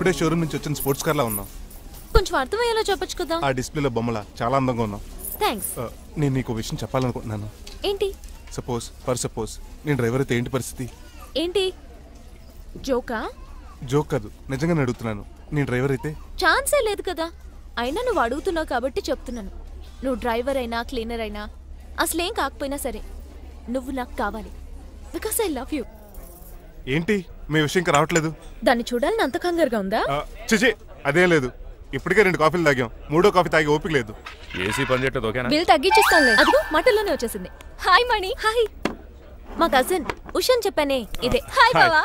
ఇప్పుడే షోరూమ్ నుంచి వచ్చిన స్పోర్ట్స్ కార్లా ఉన్నావు. కొంచెం అర్థమయ్యేలా చెప్పొచ్చు కదా. ఆ డిస్ప్లేలో బొమ్మలా చాలా అందంగా ఉన్నావు. థ్యాంక్స్. నేను నీకు విషయం చెప్పాలనుకుంటున్నాను. ఏంటి? సపోజ్ నేను డ్రైవర్ అయితే ఏంటి పరిస్థితి? ఏంటి జోకా? జోక్ కాదు, నిజంగానే అడుగుతున్నాను. నేను డ్రైవర్ అయితే ఛాన్సే లేదు కదా. అయినా నువ్వు అడుగుతున్నావు కాబట్టి చెప్తున్నాను. నువ్వు డ్రైవర్ అయినా క్లీనర్ అయినా అసలేం కాకపోయినా సరే నువ్వు నాకు కావాలి. Because I love you. ఏంటి మీ విషయం ఇంకా రావట్లేదు? దాన్ని చూడాలని అంత కంగారుగా ఉందా? చిచి అదేం లేదు. ఇప్పటికే 2 కాఫీలు తాగాం. 3వ కాఫీ తాగి ఓపిక లేదు. ఏసీ పని చేయట్లేదు. ఓకేనా? బిల్ తగ్గించిస్తానులే. అదిగో మాటల్లోనే వచ్చేసింది. హాయ్ మణి. హాయ్. మా కజిన్ ఉషాన్ చెప్పానే ఇదే. హాయ్ బావా.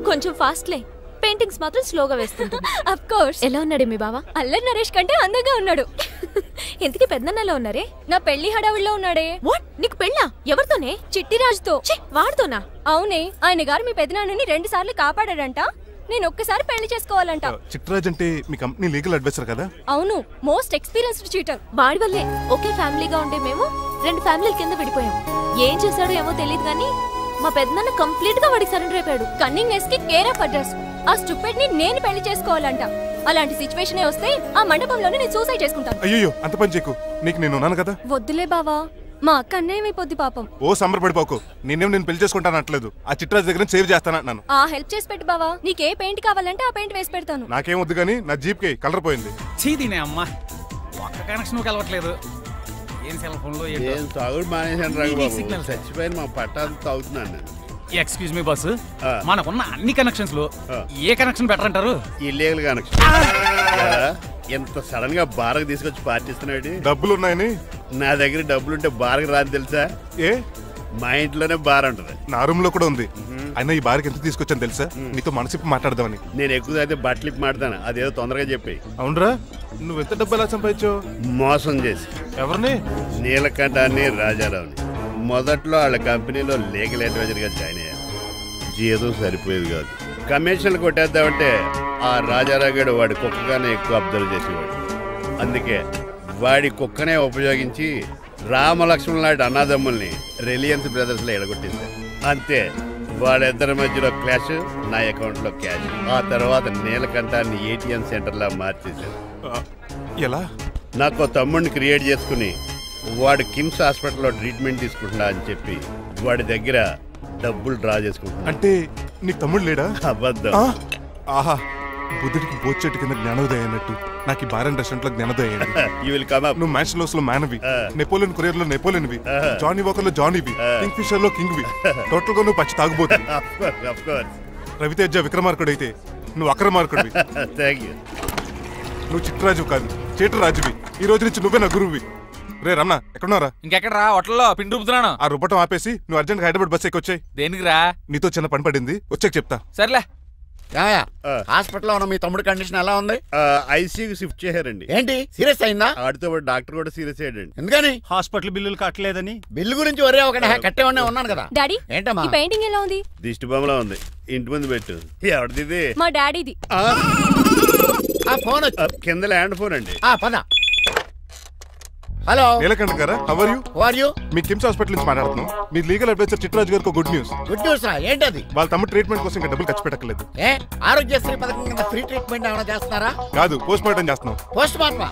కొంచెం ఫాస్ట్లే. పెయింటింగ్స్ మాత్రం స్లోగా వేస్తుంటుంది. Of course. ఎలా ఉన్నాడు మీ బావ? అల్లరి నరేష్ కంటే అందంగా ఉన్నాడు. ఇంతకీ పెద్దన్నలో ఉన్నారే? నా పెళ్లి హడావుల్లో ఉన్నాడే. వాట్? నీకు పెళ్ళా? ఎవరితోనే? చిట్టిరాజుతో. వాడుతోనా? అవునే. ఆయన గారు మీ పెద్దనాన్నని 2 సార్లు కాపాడాడంట. నేను ఒక్కసారి పెళ్లి చేసుకోవాలంట. చిట్టిరాజ్ అంటే మీ కంపెనీ లీగల్ అడ్వైజర్ కదా? అవును, మోస్ట్ ఎక్స్పీరియన్స్డ్ చీటర్. వాడి వల్లే ఒకే ఫ్యామిలీగా ఉండే మేము 2 ఫ్యామిలీల కింద విడిపోయాం. ఏం చేశాడో ఏమో తెలియదు కానీ మా పెద్దనాన్న కంప్లీట్ గా వాడికి సరెండర్ అయిపోయాడు. కన్నింగ్నెస్ కి కేర్ ఆఫ్ అడ్రస్. ఆ స్టూపిడ్ ని నేను పెళ్లి చేసుకోవాలంట. అలాంటి సిచువేషన్ వస్తే ఆ మండపంలోనే నేను సూసైడ్ చేసుకుంటాను. అయ్యో అంత పని చేయకు. నీకు నేను ఉన్నాను కదా. వద్దులే బావా, మా అక్క అన్యాయమైపోద్ది పాపం. ఓ సంబరపడిపోకు. నేను పెళ్లి చేసుకుంటాను అంటలేదు. ఆ చిట్రాజ్ దగ్గర సేవ్ చేస్తాను. ఆ హెల్ప్ చేసి పెట్టు బావా. నీకే పెయింట్ కావాలంటే ఆ పెయింట్ వేసి పెడతాను. నాకేం వద్దు కానీ నా జీప్ కి కలర్ పోయింది. చీదీనే అమ్మా, ఒక్క కనెక్షన్ కలవట్లేదు. ఏం సెల్ ఫోన్ లో ఏం తాగుడు మానేశాను రాఘబాబు. సిగ్నల్ చచ్చిపోయిన మా పట్టాలు తాగుతున్నాను నేను. ఎక్స్క్యూజ్ మీ బస్సు, మనకున్న అన్ని కనెక్షన్స్ లో ఏ కనెక్షన్ బెటర్ అంటారు? Illegal connection. ఎంత సడన్ గా బార్కు తీసుకొచ్చి పార్టీస్తున్నాడు. డబ్బులు ఉన్నాయని? నా దగ్గర డబ్బులుంటే బార్కు రాని తెలుసా? ఏ మా ఇంట్లోనే బార్ ఉంటుంది. నా రూమ్ లో కూడా ఉంది. అయినా ఈ బార్కి ఎంత తీసుకొచ్చాను తెలుసా? నీతో మనసిప్పి మాట్లాడదామని. నేను ఎక్కువ అయితే బట్టలిప్పి మాట్లాడతాను. అదేదో తొందరగా చెప్పి. అవునరా, నువ్వు ఎంత డబ్బు ఎలా సంపాదించావు? మోసం చేసి. ఎవరిని? నీలకంఠాన్ని, రాజారావుని. మొదట్లో వాళ్ళ కంపెనీలో లీగల్ అడ్వైజర్ గా జాయిన్ అయ్యాను. జీతం సరిపోయేది కాదు. కమిషన్లు కొట్టేద్దామంటే ఆ రాజారావు గడు వాడి కుక్కగానే ఎక్కువ అబ్జర్వ్ చేసేవాడు. అందుకే వాడి కుక్కనే ఉపయోగించి రామలక్ష్మణ్ లాంటి అన్నదమ్ముల్ని రిలయన్స్ బ్రదర్స్ లో ఎడగొట్టేశారు. అంతే, వాళ్ళిద్దరి మధ్యలో క్లాష్, నా అకౌంట్ లో క్యాష్. ఆ తర్వాత నీలకంఠాన్ని ఏటీఎం సెంటర్ లా మార్చేశారు. ఎలా? నాకు తమ్ముడిని క్రియేట్ చేసుకుని వాడు కిమ్స్ హాస్పిటల్లో ట్రీట్మెంట్ తీసుకుంటున్నా అని చెప్పి వాడి దగ్గర డబ్బులు డ్రా చేసుకుంటున్నా. అంటే నీకు తమ్ముడు లేడా? అబద్ధం. ఆహా, బుద్ధుడికి బోచెట్టు కింద జ్ఞానోదయం అన్నట్టు నాకు ఈ బారన్ రెస్టారెంట్ లో జ్ఞానోదయం. నువ్వు మ్యాన్షన్ హౌస్ లో మ్యాన్వి, నెపోలియన్ కొరియర్ లో నెపోలియన్వి, జానీ వాకర్ లో జానీవి, కింగ్ ఫిషర్ లో కింగ్వి. టోటల్ గా నువ్వు పచ్చి తాగుబోతు. రవితేజ విక్రమార్కుడు అయితే నువ్వు అక్రమార్కుడివి. నువ్వు చిట్రాజు కాదు, చీటరాజువి. ఈ రోజు నుంచి నువ్వే నా గురువువి. రే రమణ, ఎక్కడున్నారా? ఇంకెక్కడరా? హోటల్లో పిండి రూపుతున్నాను. ఆ రుబ్బటం ఆపేసి నువ్వు అర్జెంట్ హైదరాబాద్ బస్ ఎక్కొచ్చాయి. దేనికిరా? నీతో చిన్న పని పడింది, వచ్చాక చెప్తా. సర్లే. హాస్పిటల్లో ఉన్న మీ తమ్ముడి కండిషన్ ఎలా ఉంది? ఐసీయూకి షిఫ్ట్ చేశారండి. ఏంటి, సీరియస్ అయిందా? ఆడితో డాక్టర్ కూడా సీరియస్ అయ్యాడండి. ఎందుకని? హాస్పిటల్ బిల్లులు కట్టలేదని. బిల్లు గురించి ఒరే ఒకటి కట్టేవాడినే ఉన్నాను కదా. డాడీ, ఏంటమ్మా ఈ పెయింటింగ్ ఎలా ఉంది? దిష్టి బొమ్మలా ఉంది. ఇంటి ముందు పెట్టు. ఎవరిది? మా డాడీది. ఆ ఫోన్ కింద ల్యాండ్ ఫోన్ అండి. పద. హలో నీలకంఠ గారా, how are you? How are you? మీ కిమ్స్ హాస్పిటల్ నుంచి మాట్లాడుతున్నాం. మీ లీగల్ అడ్వైజర్ చిట్రాజు గారికి గుడ్ న్యూస్. గుడ్ న్యూస్ రా? ఏంటది? వాళ్ళ తమ్ముడు ట్రీట్మెంట్ కోసం ఇంకా డబ్బులు ఖర్చు పెట్టలేదు. ఆరోగ్యశ్రీ పథకం కింద ఫ్రీ ట్రీట్మెంట్ ఏమైనా చేస్తున్నారా? కాదు, పోస్ట్ మార్టం చేస్తున్నాం. పోస్ట్ మార్టమా?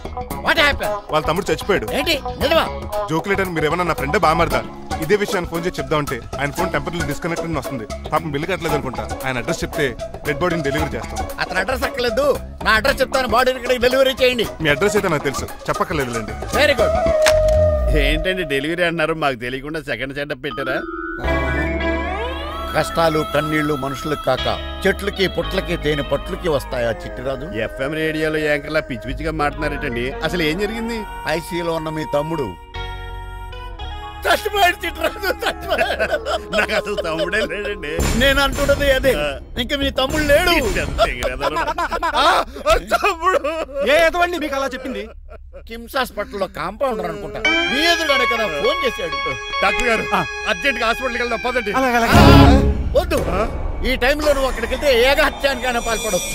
What happen? వాళ్ళ తమ్ముడు చచ్చిపోయాడు. ఏంటి నిజమా? జోక్లేట్ అని మీరు ఏమన్నా నా ఫ్రెండ్ బామర్దా? ఇదే విషయాన్ని ఫోన్ చేసి చెప్దామంటే ఆయన ఫోన్ టెంపరీ డిస్కనెక్ట్ అని వస్తుంది. పాపం బిల్లు కట్టలేదు అనుకుంటా. ఆయన అడ్రస్ చెప్తే డెడ్ బాడీని డెలివరీ చేస్తాం. అతను అడ్రస్ అక్కర్లేదు, నా అడ్రస్ చెప్తాను, బాడీని ఇక్కడికి డెలివరీ చేయండి. మీ అడ్రస్ అయితే నాకు తెలుసు, చెప్పక్కర్లేదులేండి. Very good. ఏంటండి డెలివరీ అన్నారు, మాకు తెలియకుండా సెకండ్ సెటప్ పెట్టారా? కష్టాలు కన్నీళ్లు మనుషులకు కాక చెట్లకి పుట్లకి తేనె పట్లకి వస్తాయా చిట్టిరాజు? ఎఫ్ఎం రేడియోలో యాంకర్లా పిచ్చి పిచ్చిగా మాట్లాడారేటండి. అసలు ఏం జరిగింది? ఐసీయూలో ఉన్న మీ తమ్ముడు చచ్చిపోయాడు. చిట్టిరాజు చచ్చిపోయాడు. నాకు అసలు తమ్ముడే లేడండి. నేను అంటున్నది అదే, ఇంకా మీ తమ్ముడు లేడు. తమ్ముడు ఏ ఎదవండి మీకు అలా చెప్పింది? కిమ్స్ హాస్పిటల్లో కాంపౌండర్ అనుకుంటా, మీ ఎదురుగానే కదా ఫోన్ చేశాడు. డాక్టర్ గారు అర్జెంట్ గా హాస్పిటల్కి వెళ్దాం పదండి. వద్దు, ఈ టైంలో నువ్వు అక్కడికి వెళ్తే ఏకహత్యానికైనా పాల్పడవచ్చు.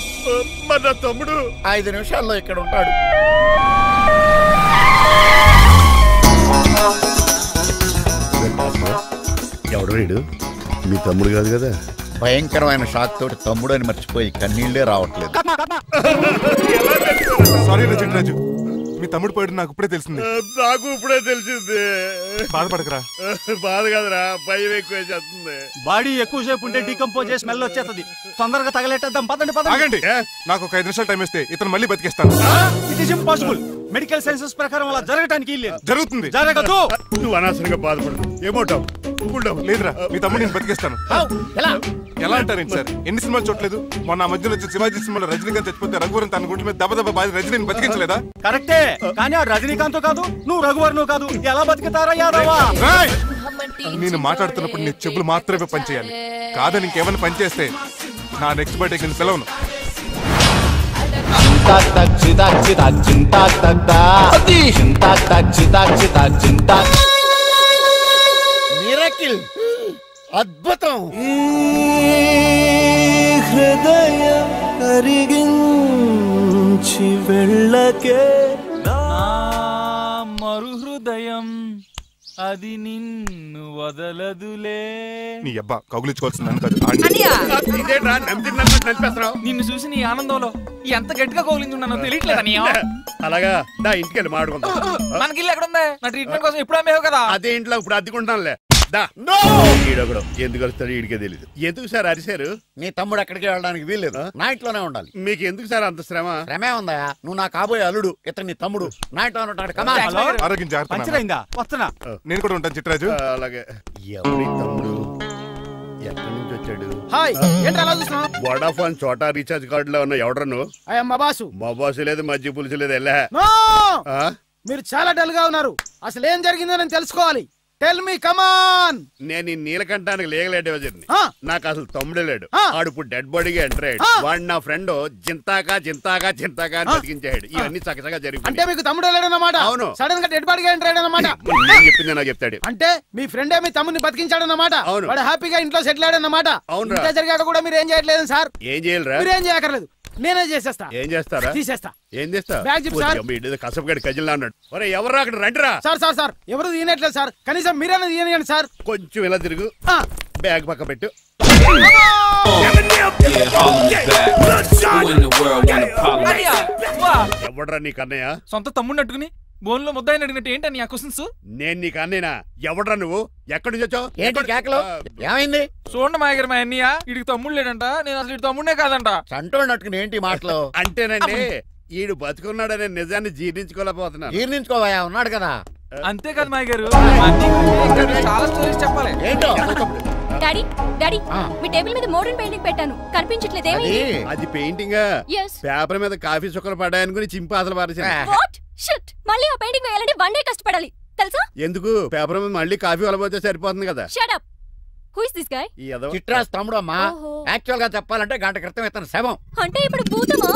మరి నా తమ్ముడు 5 నిమిషాల్లో ఇక్కడ ఉంటాడు. ఎవడు వీడు? మీ తమ్ముడు కాదు కదా? భయంకరమైన షాక్ తోటి తమ్ముడు అని మర్చిపోయి కన్నీళ్లే రావట్లేదు. సారీ రాజు, మీ తమ్ముడు పోయాడు నాకు ఇప్పుడే తెలిసింది. నాకు ఇప్పుడే తెలిసింది. బాధపడకరా. బాధ కదరా, భయం ఎక్కువ చేస్తుంది. బాడీ ఎక్కువసేపు ఉంటే డీకంపోజ్ చేసి స్మెల్ వచ్చేస్తుంది. తొందరగా తగలెట్టేద్దాం. పదండి పదండి. ఆగండి, నాకు ఒక 5 నిమిషాలు టైం ఇస్తే ఇతను మళ్ళీ బతికేస్తాను. It is impossible. Medical sciences ప్రకారం అలా జరగటానికి లేదు. జరుగుతుంది. జరగదు. నువ్వు అనవసరంగా బాధపడదు. ఏమోటావు? లేదురా, మీ తమ్ముడు నేను బతికేస్తాను. ఎలా అంటారేంటి సార్? ఎన్ని సినిమాలు చూడలేదు? మొన్న మధ్యలో వచ్చి శివాజీ సినిమాలో రజనీకాంత్ చచ్చిపోతే రఘువరన్ తన గుండె మీద దెబ్బ బాధ రజనీని బతికించలేదా? కరెక్టే, కానీ ఆ రజనీకాంత్ కాదు, నువ్వు రఘువర్ను కాదు. ఎలా బతుకుతారా యాదవా? నేను మాట్లాడుతున్నప్పుడు నీ చెప్పులు మాత్రమే పనిచేయాలి. కాదని ఇంకేమైనా పనిచేస్తే నా నెక్స్ట్ బర్త్డేకి నేను పిలవను. మిరకిల్, అద్భుతం. హృదయం కరిగించి వెళ్ళకే మరు హృదయం అది నిన్ను వదలదులే. నీ అబ్బా కౌగులించుకోవాల్సిందని కాదు. నిన్ను చూసి నీ ఆనందంలో ఎంత గట్టిగా కౌగులించున్నానో తెలియట్లేదు. అలాగా నా ఇంటికి వెళ్ళి మాట్లాడుకుందాం. మనకి ఇల్లు ఎక్కడ ఉంది? నా ట్రీట్మెంట్ కోసం ఇప్పుడు అమ్మేవు కదా. అదే ఇంట్లో ఇప్పుడు అద్దెకుంటానులే. ఈడొకడు ఎందుకు వస్తాడు ఈడికే తెలియదు. ఎందుకు సార్ అరిశారు? నీ తమ్ముడు ఎక్కడికి వెళ్ళడానికి వీల్లేదు, నా ఇంట్లోనే ఉండాలి. మీకు ఎందుకు సార్ అంత శ్రమ? శ్రమే ఉందా? నువ్వు నా కాబోయే అల్లుడు, ఇతను నీ తమ్ముడు, నా ఇంట్లో ఉంటాడు. కమా. ఆరోగ్యం జాగ్రత్త. పంచరైందా? వస్తున్నా. నేను కూడా ఉంటాను చిట్రాజు. అలాగే. ఎవరి తమ్ముడు? ఎక్కడి నుంచి వచ్చాడు? హాయ్, ఏంటి అలా చూస్తున్నావు? వడాఫోన్ చోటా రీఛార్జ్ కార్డు లో ఉన్న ఎవడరా నువ్వు? మా బాసు. మా బాసు లేదు, మధ్య పులుసు లేదు. వెళ్ళా. మీరు చాలా డల్ గా ఉన్నారు. అసలు ఏం జరిగిందో నేను తెలుసుకోవాలి. టెల్ మీ, కమాన్. నేను ఈ నీలకంఠానికి లేగలేడు. నాకు అసలు తమ్ముడే లేడు. ఆడు ఇప్పుడు డెడ్ బాడీగా ఎంటర్ అయ్యాడు. వాడు నా ఫ్రెండ్ జింతాకా జింతాకా జింతాకా అని బతికించాడు. ఇవన్నీ చక్కగా జరిగింది. అంటే మీకు తమ్ముడే లేడన్నమాట? అవును. సడన్ గా డెడ్ బాడీగా ఎంటర్ అయ్యాడన్నమాట. నేను చెప్పింది నాకు చెప్తాడు. అంటే మీ ఫ్రెండే మీ తమ్ముని బతికించాడన్నమాట. అవును. వాడు హ్యాపీగా ఇంట్లో సెటిల్ అయ్యాడన్నమాట. అవును. ఇంత జరిగాక కూడా మీరు ఏం చేయట్లేదు సార్? ఏం చేయాలరా? మీరేం చేయక్కర్లేదు, నేనే చేసేస్తా. ఏం చేస్తారా? తీసేస్తా. ఏం చేస్తా? బ్యాగ్ చెప్పు సార్. కసపగడి కజిల్లా అన్నాడు. ఒరే ఎవరు అక్కడ రండిరా. సార్ సార్ సార్, ఎవరు తీయనట్లేదు సార్. కనీసం మీరైనా తీయనియండి సార్. కొంచెం ఇలా తిరుగు. బ్యాగ్ పక్క పెట్టు. ఎవడ్రా నీకు అన్నయ్య? సొంత తమ్ముడిని అట్టుకుని బోన్లో ముద్దాయిని అడిగినట్టు ఏంటని ఆ క్వశ్చన్స్? నేను నీకు అన్నయ్యనా? ఎవడ్రా నువ్వు? ఎక్కడి నుంచి వచ్చావు? ఏంటి కేకలు? ఏమైంది? చూడండి మాయగారు, మా అన్నయ్య ఇడికి తమ్ముడు లేడంట. నేను అసలు ఇటు తమ్ముడే కాదంట. చంటోడు నట్టుకుని ఏంటి మాటలు? అంటేనండి ఈడు బతుకున్నాడనే నిజాన్ని జీర్ణించుకోలేకపోతున్నాను. జీర్ణించుకోవా, ఉన్నాడు కదా. అంతేకాదు మాయగారు, చాలా స్టోరీస్ చెప్పాలి. ఏంటో? డాడీ డాడీ, మీ టేబుల్ మీద మోడర్న్ పెయింటింగ్ పెట్టాను, కనిపించట్లేదు. అది పెయింటింగ్. పేపర్ మీద కాఫీ చుక్కలు పడ్డాయనుకుని చింపి అసలు పారేసాను. మళ్ళీ ఆ పెయింటింగ్ వేయాలంటే 1 డే కష్టపడాలి తెలుసా? ఎందుకు? పేపర్ మీద మళ్ళీ కాఫీ వలపోతే సరిపోతుంది కదా. Shut up. Who is this guy? Chitraj తమ్ముడు అమ్మా. యాక్చువల్ గా చెప్పాలంటే గంట క్రితం ఇతను శవం. అంటే ఇప్పుడు భూతమా?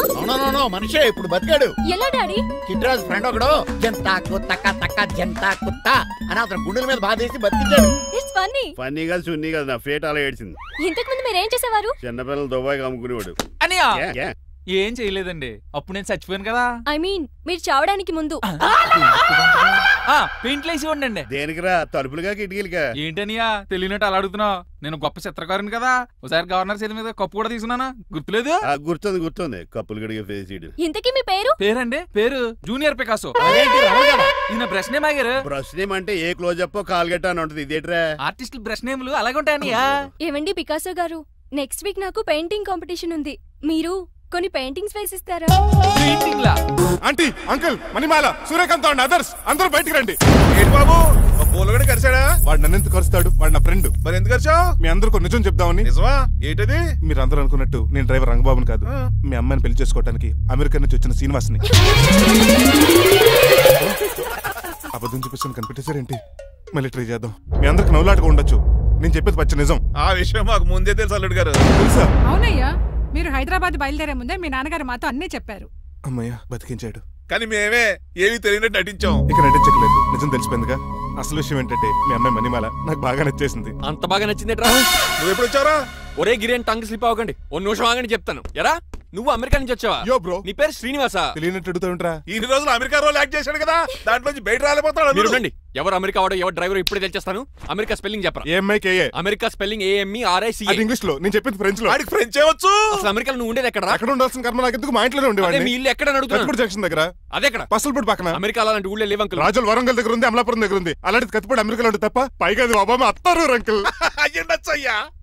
నో, మనిషే ఇప్పుడు బతికాడు. ఎలా డాడీ? చిట్రాజ్ ఫ్రెండ్ ఒకడు జంతా కుత్తక తక్క జంతా కుత్త అని అతను గుండెల మీద బాధేసి బతికించాడు. It's funny. ఫన్నీ కాదు, సున్నీ కాదు. నా ఫేట్ అలా ఏడ్చింది. ఇంతకు ముందు మీరు ఏం చేసేవారు? చిన్నపిల్లలు దుబాయ్ అమ్ముకునేవాడు. అనియా ఏం చేయలేదండి. అప్పుడు నేను చచ్చిపోయాను కదా. ఐ మీన్ మీరు చావడానికి ముందు. పెయింట్లు వేసి ఉండండి. దేనికిరా? తలుపులుగా కిటికీలుగా? ఏంటనియా తెలియనట్టు అలా అడుగుతున్నావు? నేను గొప్ప చిత్రకారుని కదా. ఒకసారి గవర్నర్ చేతి మీద కప్పు కూడా తీసుకున్నానా? గుర్తులేదు? గుర్తుంది. కప్పులు గడిగే ఫేస్. ఇంతకీ మీ పేరు? పేరండి పేరు జూనియర్ పికాసో. ఈయన బ్రష్ నేమ్ ఆగారు. బ్రష్ నేమ్ అంటే ఏ క్లోజప్ కాల్గెట్ అని ఉంటది. ఇదేట్రా? ఆర్టిస్టులు బ్రష్ నేమ్లు అలాగే ఉంటాయనియా. ఏమండి పికాసో గారు, నెక్స్ట్ వీక్ నాకు పెయింటింగ్ కాంపిటీషన్ ఉంది. మీరు కొన్ని పెయింటింగ్స్ వేసిస్తారా? పెయింటింగ్ లా? Aunty, uncle, Manimala, Suryakant and others అందరూ బయటికి రండి. ఏంటి బాబు, పూలగడ కరిచాడా? వాడు నన్ను ఎందుకు కరుస్తాడు? వాడు నా ఫ్రెండ్. మరి ఎందుకు కరిచావు? మీ అందరికీ నిజం చెప్దామని. నిజమా? ఏంటది? మీరు అందరూ అనుకున్నట్టు నేను డ్రైవర్ రంగబాబుని కాదు. మీ అమ్మాయిని పెళ్లి చేసుకోవడానికి అమెరికా నుంచి వచ్చిన శ్రీనివాస్ని. అబద్ధం చూపిస్తాను కనిపెట్టేశారేంటి? మళ్ళీ ట్రై చేద్దాం. మీ అందరికి నవ్వులాటగా ఉండొచ్చు, నేను చెప్పేది పచ్చ నిజం. ఆ విషయం మాకు ముందే తెలుసు అల్లుడు గారు. తెలుసా? అవునయ్యా, మీరు హైదరాబాద్ బయలుదేరే ముందే మీ నాన్నగారు మాతో అన్నీ చెప్పారు. అమ్మయ్య, బతికించాడు. కానీ మేమే ఏమీ తెలియనట్టు నటించాం. ఇక నటించట్లేదు, నిజం తెలిసిపోయిందిగా. అసలు విషయం ఏంటంటే మీ అమ్మాయి మణిమాల నాకు బాగా నచ్చేసింది. అంత బాగా నచ్చిందేట్రా? నువ్వు ఎప్పుడు వచ్చారా? ఒరే గిరియన్ టంగ్ స్లిప్ అవ్వకండి, ఓ నిమిషం ఆగండి చెప్తాను. ఎరా నువ్వు అమెరికా నుంచి వచ్చావా? యో బ్రో, నీ పేరు శ్రీనివాసా? తెలియనట్టు అడుగుతా ఉంటారా? ఇన్ని రోజులు అమెరికా రోల్ యాక్ట్ చేశాడు కదా, దాంట్లో బయట రాలేపోతాడు. మీరు ఎవరు అమెరికా వాడో ఎవరు డ్రైవర్ ఇప్పుడే తెచ్చేస్తాను. అమెరికా స్పెల్లింగ్ చెప్పరా? America spelling AMERICA. ఇంగ్లీష్ లో, నేను చెప్పింది ఫ్రెంచ్ లో. ఆడికి ఫ్రెంచ్ ఏవచ్చు. అసలు అమెరికాలో నువ్వు ఉండేది ఎక్కడ? అక్కడ ఉండాల్సిన కర్మ నాకు ఎందుకు? మా ఇంట్లోనే ఉండేవాడిని. మీ ఇల్లు ఎక్కడ అడుగుతున్నా? జంక్షన్ దగ్గర. అదెక్కడ? పసల్పూడి పక్కన. అమెరికా అలాంటి ఊళ్ళో లేవు అంకుల్. రాజుల వరంగల్ దగ్గర ఉంది, అమలాపురం దగ్గర ఉంది. అలాంటి కత్తిపూడి అమెరికాలో ఉంటుంది తప్ప పైగా అది ఒబామా అత్తారు అంకుల్.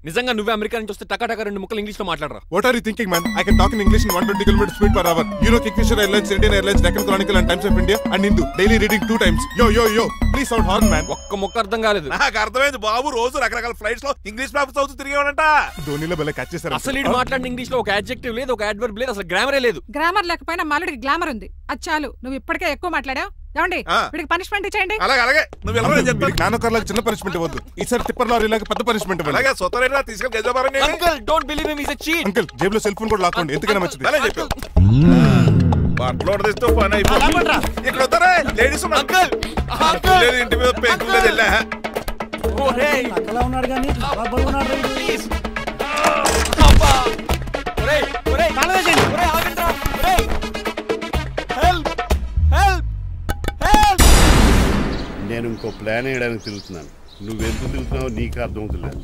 నిజంగా నువ్వే అమెరికా నుంచి వస్తే టకా టకా 2 ముక్కలు ఇంగ్లీష్ లో మాట్లాడరా? What are you thinking, man? I can talk in English in 120 km/h. You know Kingfisher Airlines, Indian Airlines, Deccan Chronicle and Times of India and Hindu. Daily reading 2 times. Yo. Please sound horn, man. ఒక్క ముక్క అర్థం కాలేదు. నాకు అర్థమైంది బాబు. రోజు రకరకాల flights లో English papers అవుతూ తిరిగేవాడంట. ధోనిలో బలే క్యాచ్ చేశారు. అసలు ఇది మాట్లాడిన ఇంగ్లీష్ లో ఒక అడ్జెక్టివ్ లేదు, ఒక అడ్వర్బ్ లేదు, అసలు గ్రామరే లేదు. గ్రామర్ లేకపోయినా మాలుడికి గ్లామర్ ఉంది. అది చాలు. నువ్వు ఇప్పటికే ఎక్కువ మాట్లాడావు. ఏమండి వీడికి పనిష్మెంట్ ఇచ్చేయండి. అలాగే నువ్వు ఎలా చెప్తాను. నానొకర్లాగా చిన్న పనిష్మెంట్ ఇవ్వద్దు. ఈసారి టిప్పర్ లారీలాగా పెద్ద పనిష్మెంట్ ఇవ్వండి. అలాగే సొంతరేనా తీసుకెళ్ళి గజాబారండి. Uncle don't believe him, he is a cheat. Uncle జేబులో సెల్ ఫోన్ కూడా లాక్కోండి, ఎందుకైనా మంచిది. అలా చెప్పు. బట్టలు తీస్తూ పని అయిపోతుంది. ఇక్కడ వస్తారా లేడీస్? అంకుల్ లేదు, ఇంటి మీద పెంకులు లేదు. వెళ్ళా అక్కడ ఉన్నాడు కానీ ఉన్నాడు. ప్లీజ్ నేను ఇంకో ప్లాన్ వేయడానికి తిరుగుతున్నాను. నువ్వెందుకు తిరుగుతున్నావు నీకు అర్థమవుతులేదు.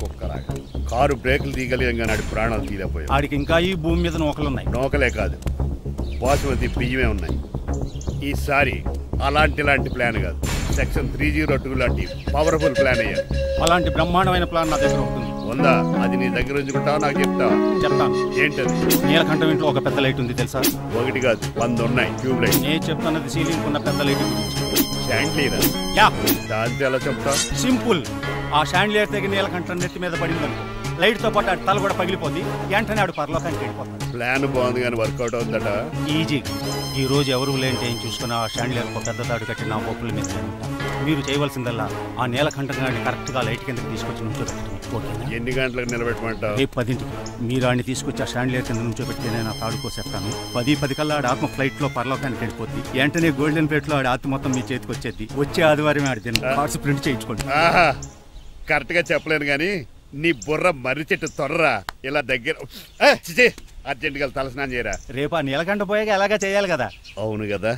ఒక్కలాగా కారు బ్రేకులు తీయగలిగాం కానీ ఆడి ప్రాణాలు తీయలేకపోయాయి. ఆడికి ఇంకా ఈ భూమి మీద నూకలున్నాయి. నూకలే కాదు, బాసుమతి బియ్యమే ఉన్నాయి. ఈసారి అలాంటి ప్లాన్ కాదు, సెక్షన్ 302 లాంటి పవర్ఫుల్ ప్లాన్ అయ్యారు. అలాంటి బ్రహ్మాండమైన ప్లాన్ నా దగ్గర ఉంటుంది. ఉందా? అది నీ దగ్గర ఉంచుకుంటావా? నాకు చెప్తావా? చెప్తాను. ఏంటది? నీలకంఠం ఇంట్లో ఒక పెద్ద లైట్ ఉంది తెలుసా? ఒకటి కాదు 100 ఉన్నాయి ట్యూబ్ లైట్. నేను చెప్తున్నది సీలింగ్ ఉన్న పెద్ద లైట్ గురించి. షాండ్లియర్? దాంతో ఎలా చెప్తా? సింపుల్. ఆ షాండ్లియర్ దగ్గర నీలకంఠం నెత్తి మీద పడింది అనుకో, లైట్ తో పాటు ఆడి తల కూడా పగిలిపోద్ది. వెంటనే ఆడు పరలోకానికి వెళ్ళిపోతాడు. ప్లాన్ బాగుంది కానీ వర్కౌట్ అవుతుందట. ఈజీ. ఈ రోజు ఎవరు లేంటే ఏం చూసుకున్న ఆ షాండ్లియర్ పెద్ద తాడు కట్టి నా పోపుల మీద మీరు చేయవలసిందల్లా ఆ నీలకంఠం గారిని కరెక్ట్ గా లైట్ కిందకి తీసుకొచ్చి నుంచోబెట్టండి. ఓకేనా? ఎన్ని గంటలకు నిలబెట్టమంటావు? రేపు 10ంటికి మీరు ఆడిని తీసుకొచ్చి ఆ షాండ్లియర్ కింద నుంచోబెడితే నేను ఆ తాడు కోసేస్తాను. 10 కల్లా ఆడ ఆత్మ ఫ్లైట్ లో పరలోకానికి వెళ్ళిపోద్ది. వెంటనే గోల్డెన్ ప్లేట్ లో ఆడి ఆత్మ మొత్తం మీ చేతికి వచ్చేది. వచ్చే ఆదివారం ఆడి కార్డ్స్ ప్రింట్ చేయించుకోండి. కరెక్ట్ గా చెప్పలేను కానీ నీ బుర్ర మర్రి చెట్టు తొర్రా. ఇలా దగ్గర అర్జెంట్ గా తలస్నానం చేయరా. రేపు ఆ నీలకంఠ పోయాక ఎలాగా చేయాలి కదా? అవును కదా.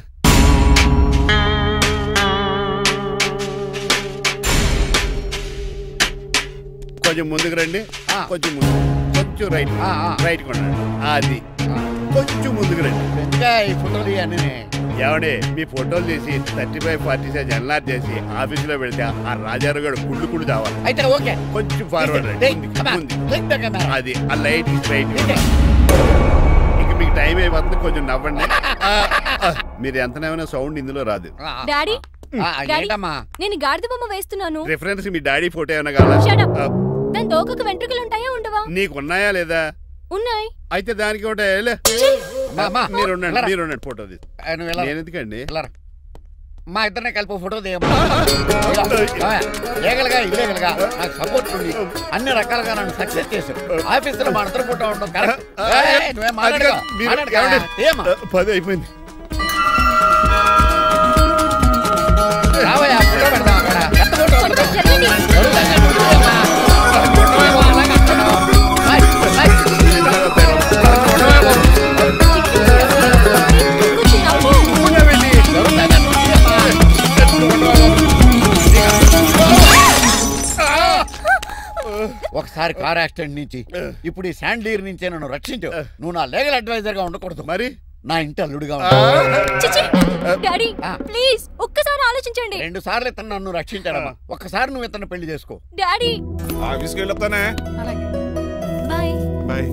కొంచెం ముందుకు రండి. కొంచెం ముందు, కొంచెం రైట్ కొనండి. అది కొంచెం ముందుకు రండి. ఈ ఫోటోలు ఇవన్నీ ఏమండి మీ ఫోటోలు తీసి 35-40 సైజ్ ఎన్లార్ చేసి ఆఫీసులో పెడితే ఆ రాజారావు గారు కుళ్ళు కావాలి. అయితే ఓకే, కొంచెం ఫార్వర్డ్ రండి. అది ఆ లైట్ రైట్. ఇక మీకు టైం అయిపోతుంది, కొంచెం నవ్వండి. మీరు ఎంతనేమైనా సౌండ్ ఇందులో రాదు. డాడీ నేను గాడిద బొమ్మ వేస్తున్నాను. రిఫరెన్స్ మీ డాడీ ఫోటో ఏమైనా కావాలా? దాని దోకకు వెంట్రుకలు ఉంటాయా ఉండవా? నీకున్నాయా లేదా? ఉన్నాయి. అయితే దానికి ఒకటే మీరు ఉండండి ఫోటో తీసి. నేను ఎందుకండి మా ఇద్దరిని కలిపి ఫోటో దిగలుగా ఇల్లేగలుగా నాకు సపోర్ట్ ఉంది. అన్ని రకాలుగా నన్ను సక్సెస్ చేశారు. ఆఫీసులో మా ఇద్దరు ఫోటో ఉండడం కరెక్ట్. 10 అయిపోయింది. రావయ్యా ఫోటో పెడతాం అక్కడ. ఒకసారి కార్ యాక్సిడెంట్ నుంచి ఇప్పుడు ఈ శాండ్లీర్ నుంచే నన్ను రక్షించు. నువ్వు నా లీగల్ అడ్వైజర్ గా ఉండకూడదు, మరి నా ఇంటి అల్లుడుగా డాడీ ప్లీజ్ ఒక్కసారి ఆలోచించండి. 2 సార్లు ఇతను నన్ను రక్షించాడమ్మా. ఒక్కసారి నువ్వు ఇతను పెళ్లి చేసుకో. డాడీ ఆఫీస్కి వెళ్ళొస్తానే. Bye bye.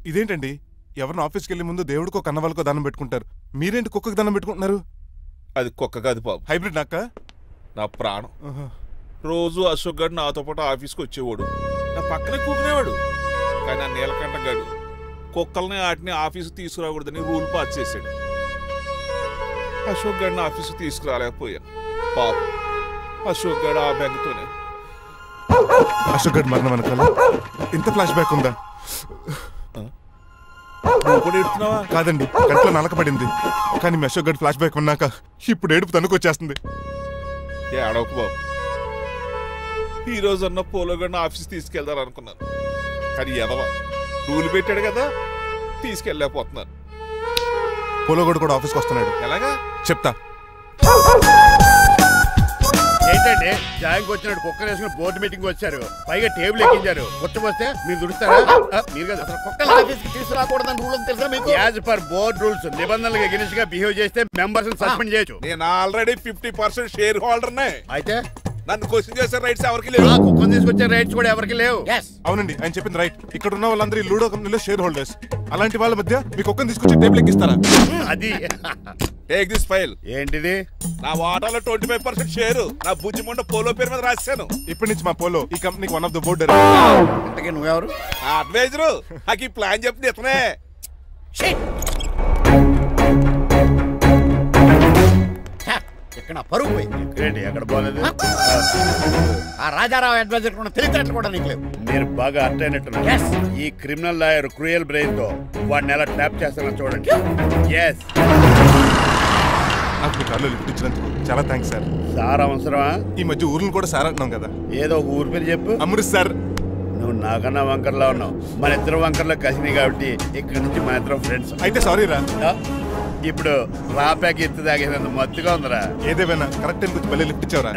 ఇదేంటండి, ఎవరిని ఆఫీస్కి వెళ్ళే ముందు దేవుడికో కన్నవాళ్ళకో దండం పెట్టుకుంటారు, మీరేంటి కుక్కకి దండం పెట్టుకుంటున్నారు? అది కుక్క కాదు బాబు, హైబ్రిడ్ నాక నా ప్రాణం. రోజు అశోక్ గారు నాతో పాటు ఆఫీస్కి వచ్చేవాడు, నా పక్కనే కూకునేవాడు. కానీ ఆ నీలకంఠ గాడు కుక్కల్ని వాటిని ఆఫీసు తీసుకురాకూడదని రూల్ పాస్ చేశాడు. అశోక్ గారిని ఆఫీసు తీసుకురాలేకపోయా. పాపం అశోక్ గారు ఆ బెంగతోనే. అశోక్ గారి మరణం వెనకాల ఇంత ఫ్లాష్ బ్యాక్ ఉందా? కాదండి, కంట్లో నలకపడింది. కానీ మీ అశోక్ గారి ఫ్లాష్ బ్యాక్ ఉన్నాక ఇప్పుడు ఏడుపు తనుకొచ్చేస్తుంది. ఏడవకు బాబు, ఈ రోజన్నా పోలో గారిని ఆఫీస్ తీసుకెళ్దాను అనుకున్నాను. కానీ ఎదవా రూల్ పెట్టాడు కదా, తీసుకెళ్ళలేకపోతున్నాను. పోలోగోడు కూడా ఆఫీస్కి వస్తున్నాడు. ఎలాగా చెప్తా. ఏంటంటే జాయింగ్ వచ్చినట్టు కుక్కర్ వేసుకుని బోర్డు మీటింగ్ వచ్చారు, పైగా టేబుల్ ఎక్కించారు. కొత్త వస్తే మీరు దుడుస్తారా? మీరు కదా అసలు కుక్కల ఆఫీస్కి తీసుకురాకూడదని రూల్ తెలుసా మీకు? యాజ్ పర్ బోర్డ్ రూల్స్ నిబంధనలకు ఎగెనిస్ట్ గా బిహేవ్ చేస్తే మెంబర్స్ సస్పెండ్ చేయొచ్చు. నేను ఆల్రెడీ 50% షేర్ హోల్డర్ నే. అయితే నన్ను క్వశ్చన్ చేసే రైట్స్ ఎవరికి లేవు. కుక్కను తీసుకొచ్చే రైట్స్ కూడా ఎవరికి లేవు. అవునండి, ఆయన చెప్పింది రైట్. ఇక్కడ ఉన్న వాళ్ళందరూ లూడో కంపెనీలో షేర్ హోల్డర్స్. అలాంటి వాళ్ళ మధ్య మీ కుక్కను తీసుకొచ్చి టేబుల్ ఎక్కిస్తారా? అది టేక్ దిస్ ఫైల్. ఏంటిది? నా వాటాలో 25% షేర్ నా బుజ్జిమండ పోలో పేరు మీద రాశాను. ఇప్పటి నుంచి మా పోలో ఈ కంపెనీకి వన్ ఆఫ్ ద బోర్డ్. ఇంతకీ నువ్వెవరు? అడ్వైజరు. నాకు ఈ ప్లాన్ చెప్పింది ఇతనే. ఇక్కడ పరుగు పోయింది. ఎక్కడ పోలేదు. ఆ రాజారావు అడ్వైజర్ కూడా తెలియటట్లు కూడా నీకు లేవు. మీరు బాగా అర్థ అయినట్టున్నారు. ఈ క్రిమినల్ లాయర్ క్రూయల్ బ్రెయిన్ తో వాడిని ఎలా ట్యాప్ చేస్తానో చూడండి. ఎస్, నాకు మీ కార్లో లిఫ్ట్ ఇచ్చినందుకు చాలా థ్యాంక్స్ సార్. సార్ అవసరమా? ఈ మధ్య ఊర్లు కూడా సార్ అంటున్నాం కదా. ఏదో ఒక ఊరి పేరు చెప్పు. అమృత్ సార్. నువ్వు నాకన్నా వంకర్లా ఉన్నావు. మన ఇద్దరు వంకర్లో కలిసినాయి కాబట్టి ఇక్కడ నుంచి మన ఇద్దరం ఫ్రెండ్స్. అయితే సారీ రా. ఇప్పుడు రాపాకి ఎత్తు తాగేదంత మత్తుగా ఉందిరా. ఏదేమైనా కరెక్ట్ టైం వచ్చి మళ్ళీ లిఫ్ట్ ఇచ్చావురా.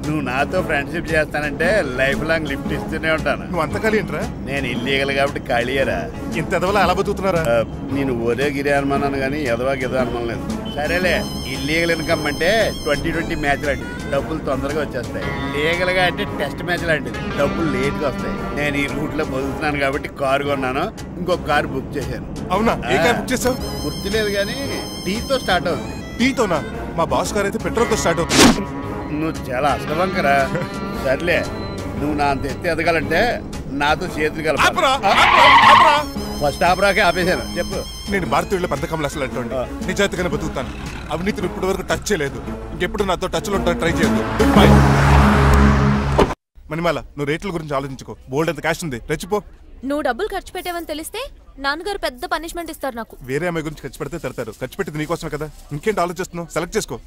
నువ్వు నాతో ఫ్రెండ్షిప్ చేస్తానంటే లైఫ్ లాంగ్ లిఫ్ట్ ఇస్తూనే ఉంటాను. నువ్వు అంత ఖాళీ ఏంట్రా? నేను ఇల్లీగల్ కాబట్టి ఖాళీయరా. ఇంత ఎదవలా ఎలా బతుకుతున్నారా? నేను ఒరే గిరి అనుమానాను కానీ ఎదవాకి ఎదో అనుమానం లేదు. సరేలే, ఇల్లీగల్ ఇన్కమ్ అంటే 2020 మ్యాచ్ లాంటిది, డబ్బులు తొందరగా వచ్చేస్తాయి. లీగల్ గా అంటే టెస్ట్ మ్యాచ్ లాంటిది, డబ్బులు లేట్ గా వస్తాయి. నేను ఈ రూట్ లో బతుకుతున్నాను కాబట్టి కారు కొన్నాను, ఇంకొక కారు బుక్ చేశాను. అవునా? ఏ కార్ బుక్ చేసావు? గుర్తులేదు కానీ టీతో స్టార్ట్ అవుతుంది. టీతోనా? మా బాస్ కార్ అయితే పెట్రోల్ తో స్టార్ట్ అవుతుంది. నువ్వు చాలా అష్టవంకరా. సర్లే, నువ్వు నా అంత ఎత్తి ఎదగాలంటే నాతో చేతులు కలపరా. ఫస్ట్ ఆపరాకే ఆపేశాను. చెప్పు. నేను భారతీయుల పెద్ద కమలు అసలు అంటోండి. నిజాయితీగానే బతుకుతాను. అవినీతిని ఇప్పటి వరకు టచ్ చేయలేదు. ఇంకెప్పుడు నాతో టచ్ లో ట్రై చేయొద్దు. Good bye. మణిమాల, నువ్వు రేట్ల గురించి ఆలోచించుకో. బోల్డ్ ఎంత క్యాష్ ఉంది, రెచ్చిపో. నువ్వు డబ్బులు ఖర్చు పెట్టావని తెలిస్తే నాన్నగారు పెద్ద పనిష్మెంట్ ఇస్తారు నాకు. వేరే అమ్మాయి గురించి ఖర్చు పెడితే తిడతారు. ఖర్చు పెట్టింది నీకోసమే కదా. ఇంకేంటి ఆలోచిస్తున్నావు? సెలెక్ట్ చేసుకో.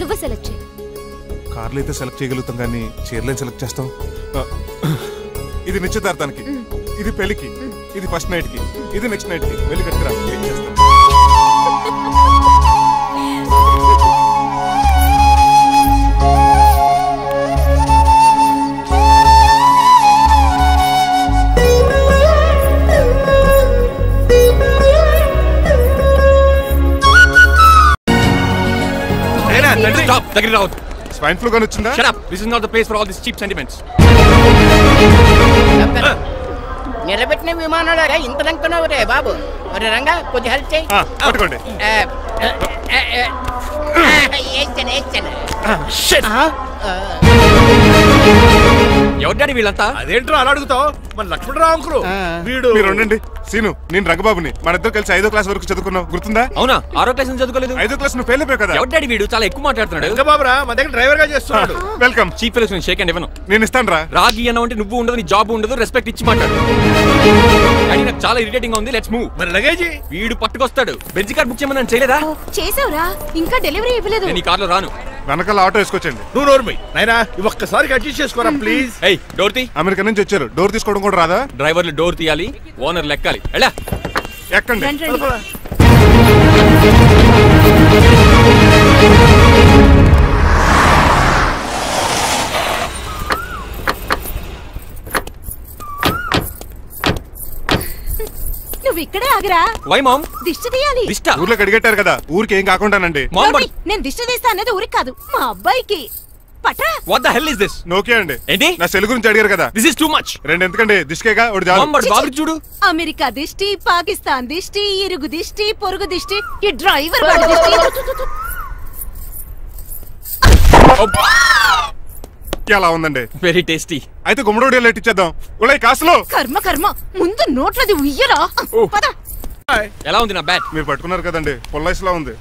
నువ్వే సెలెక్ట్ చేయి. కార్లు అయితే సెలెక్ట్ చేయగలుగుతాం కానీ చీరలే సెలెక్ట్ చేస్తాం. ఇది నిశ్చితార్థానికి, ఇది పెళ్లికి, ఇది ఫస్ట్ నైట్ కి, ఇది నెక్స్ట్ నైట్ కి. వెళ్ళి కట్టుకురా. ఏం చేస్తాం? స్వైన్ ఫ్లూ గాని వచ్చిందా? Shut up. This is not the place for all these cheap sentiments. నిలబెట్టిన విమానాలు ఇంత లంకనవు రే బాబు. ఒరే రంగా కొద్ది హెల్ప్ చేయి. పట్టుకోండి. ఎవరు డాడీ వీళ్ళంతా? అదేంట్రా అలా అడుగుతావు? మన లక్ష్మణరావు అంకులు వీడు. మీరు ఉండండి. సీను, నేను రంగబాబుని. మన ఇద్దరు కలిసి 5వ క్లాస్ వరకు చదువుకున్నావు, గుర్తుందా? అవునా? 6వ క్లాస్ నుంచి చదువుకోలేదు. 5వ క్లాస్ నువ్వు ఫెయిల్ అయిపోయావు కదా. ఎవరు డాడీ వీడు? చాలా ఎక్కువ మాట్లాడుతున్నాడు. రంగబాబురా, మన దగ్గర డ్రైవర్ గా చేస్తున్నాడు. వెల్కమ్. చీఫ్ ఫెలోస్ నేను షేక్ అండ్ ఇవ్వను. నేను ఇస్తాను రా. రాగి అన్న అంటే నువ్వు ఉండదు, నీ జాబ్ ఉండదు, రెస్పెక్ట్ ఇచ్చి మాట్లాడు. డాడీ నాకు చాలా ఇరిటేటింగ్ గా ఉంది. Let's move. మరి లగేజీ వీడు పట్టుకొస్తాడు. బెంజ్ కార్ బుక్ చేయమని చేయలేదా? చేసావురా, ఇంకా డెలివరీ ఇవ్వలేదు. నేను ఈ కార్లో రాను. వెనకాల ఆటో వేసుకొచ్చండి. నువ్వు నోర్మై నాయనా, ఒక్కసారి అడ్జస్ట్ చేసుకోరా ప్లీజ్. ఏయ్, డోర్ తీ. అమెరికా నుంచి వచ్చారు, డోర్ తీసుకోవడం కూడా రాదా? డ్రైవర్లు డోర్ తీయాలి, ఓనర్ లెక్కాలి. ఎలా ఎక్కండి. నువ్వు ఇక్కడే ఆగిరా. Why ma'am? దిష్టి తీయాలి. దిష్ట? ఊర్లో కడిగట్టారు కదా, ఊరికి ఏం కాకుండానండి. నేను దిష్టి తీస్తా అనేది ఊరికి కాదు, మా అబ్బాయికి. పట్రా. What the hell is this? నోకే అండి. ఏంటి? నా సెల్ గురించి అడిగారు కదా. This is too much. రెండు ఎందుకండి? దిష్కేగా ఒకటి చాలు. బాబు చూడు. అమెరికా దిష్టి, పాకిస్తాన్ దిష్టి, ఇరుగు దిష్టి, పొరుగు దిష్టి, ఈ డ్రైవర్ వాడి దిష్టి. ఎలా ఉందండి? Very tasty. అయితే గుమ్మడి లైట్ ఇచ్చేద్దాం. ఉలై కాసులో. కర్మ కర్మ, ముందు నోట్లది ఉయ్యరా. ఎలా ఉంది నా బ్యాట్? మీరు పట్టుకున్నారు కదండి, పొల్లైస్లా ఉంది.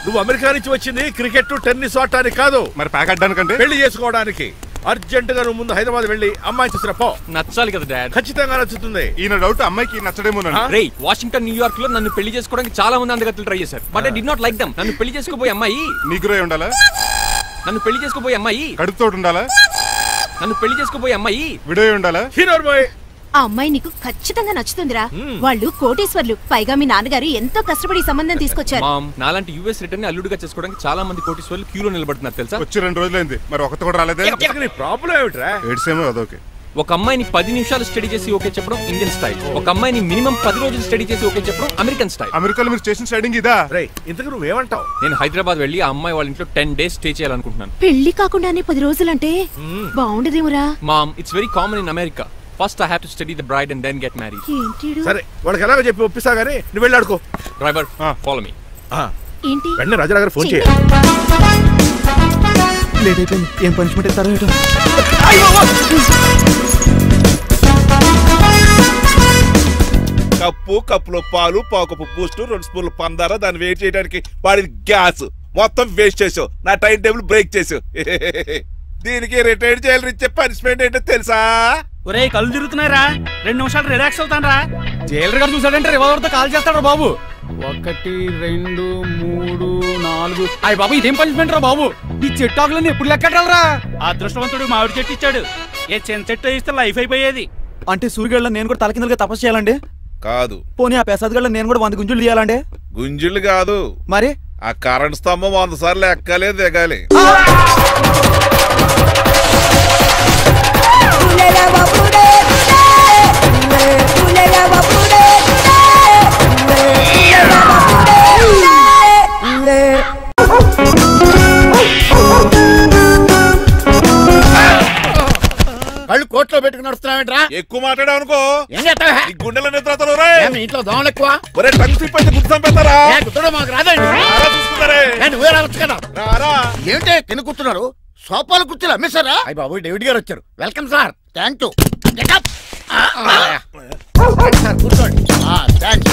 నువ్వు అమెరికా నుంచి వచ్చింది క్రికెట్ టెన్నిస్ ఆడటానికి కాదు, మరి ప్యాక్ అడ్డానికంటే. పెళ్లి చేసుకోవడానికి. అర్జెంట్ గా నువ్వు ముందు హైదరాబాద్ వెళ్ళి అమ్మాయి చూసిరా పో. నచ్చాలి కదా డాడ్. ఖచ్చితంగా నచ్చుతుంది. ఈయన డౌట్ అమ్మాయికి నచ్చడేమోనండి. రేయ్, వాషింగ్టన్ న్యూయార్క్ లో నన్ను పెళ్లి చేసుకోవడానికి చాలా మంది అందగత్తలు ట్రై చేశారు. But I did not like them. నన్ను పెళ్లి చేసుకోబోయే అమ్మాయి నీగురై ఉండాలా? నన్ను పెళ్లి చేసుకోబోయే అమ్మాయి కడుపుతోటి ఉండాలా? నన్ను పెళ్లి చేసుకోబోయే అమ్మాయి విడోయ్ ఉండాలా? హీరోర్ బాయ్, ఆ అమ్మాయి నీకు ఖచ్చితంగా నచ్చుతుందిరా. వాళ్ళు కోటీశ్వర్లు, పైగా మీ నాన్నగారు ఎంతో కష్టపడి సంబంధం తీసుకొచ్చారు. నాలాంటి యూఎస్ రిటర్న్ అల్లుడిగా చేసుకోవడానికి చాలా మంది కోటీశ్వర్లు క్యూలో నిలబడుతున్నారు తెలుసా? వచ్చి 2 రోజులైంది, మరి ఒకటి కూడా రాలేదే. ప్రాబ్లం ఏమిట్రా? ఏడ్సేమో అదొకే. ఒక అమ్మాయిని 10 నిమిషాలు స్టడీ చేసి ఓకే చెప్పడం ఇండియన్ స్టైల్. ఒక అమ్మాయిని మినిమం 10 రోజులు స్టడీ చేసి ఓకే చెప్పడం అమెరికన్ స్టైల్. అమెరికాలో మీరు చేసిన స్టడీంగ్ ఇదా? ఇంతకు నువ్వేమంటావు? నేను హైదరాబాద్ వెళ్ళి ఆ అమ్మాయి వాళ్ళ ఇంట్లో 10 days స్టే చేయాలనుకుంటున్నాను. పెళ్లి కాకుండానే 10 రోజులంటే బాగుండదేమురా? Mom, it's very common in America. First I have to study the bride and then get married. సరే, వాళ్ళకి ఎలాగో చెప్పి ఒప్పిస్తా గానీ నువ్వు వెళ్ళి ఆడుకో. Driver, follow me. ఏంటి? వెంటనే రాజారావు గారు ఫోన్ చేయి. లేట్ అయిపోయింది. ఏం పనిష్మెంట్ ఇస్తారో ఏటో. కప్పులో పాలు, పావుకప్పు బూస్ట్, 2 స్పూన్లు పందార, దాన్ని వెయిట్ చేయడానికి వాడిది గ్యాస్ మొత్తం వేస్ట్ చేసావు. నా టైం టేబుల్ బ్రేక్ చేసావు. దీనికి రిటైర్ చేయాలి ఇచ్చే పనిష్మెంట్ ఏంటో తెలుసా? ఒరే కళ్ళు తిరుగుతున్నారా, 2 నిమిషాలు రిలాక్స్ అవుతాను రా. జైలర్ గారు చూసాడంటే రివాల్వర్ తో కాల్ చేస్తాడు బాబు. 1 2 3 4. అయ్య బాబు, ఇదేం పనిష్మెంట్ రా బాబు? ఈ చెట్టు ఆకులన్నీ ఎప్పుడు లెక్కటాలరా? అదృష్టవంతుడు మామిడి చెట్టు ఇచ్చాడు. ఏ చిన్న చెట్టు ఇస్తే లైఫ్ అయిపోయేది. అంటే సూర్యుగళ్ళ నేను కూడా తలకిందలుగా తపస్సు చేయాలండి? కాదు. పోనీ ఆ పెసాద్ నేను కూడా 100 గుంజులు తీయాలండి? గుంజులు కాదు మరి, ఆ కరెంట్ స్తంభం 100 సార్లు ఎక్కాలి, దిగాలి. కళ్ళు కోట్లో పెట్టుకుని నడుస్తున్నావేంట్రా? ఎక్కువ మాట్లాడావు అనుకో ఏం చేస్తావా? ఈ గుండెల నిద్రతలు ఇంట్లో దోమలు ఎక్కువ. ఒరే టంగ్ స్లిప్ అయితే గుర్తు చంపేస్తారా? గుర్తుడు మాకు రాదండి. నువ్వే రావచ్చు కదా. ఏంటే తిని కూర్చున్నారు? సోఫాలు కూర్చోలు అమ్మేశారా? అయ్యి బాబు, డేవిడ్ గారు వచ్చారు. Welcome sir. Thank you. కూర్చోండి.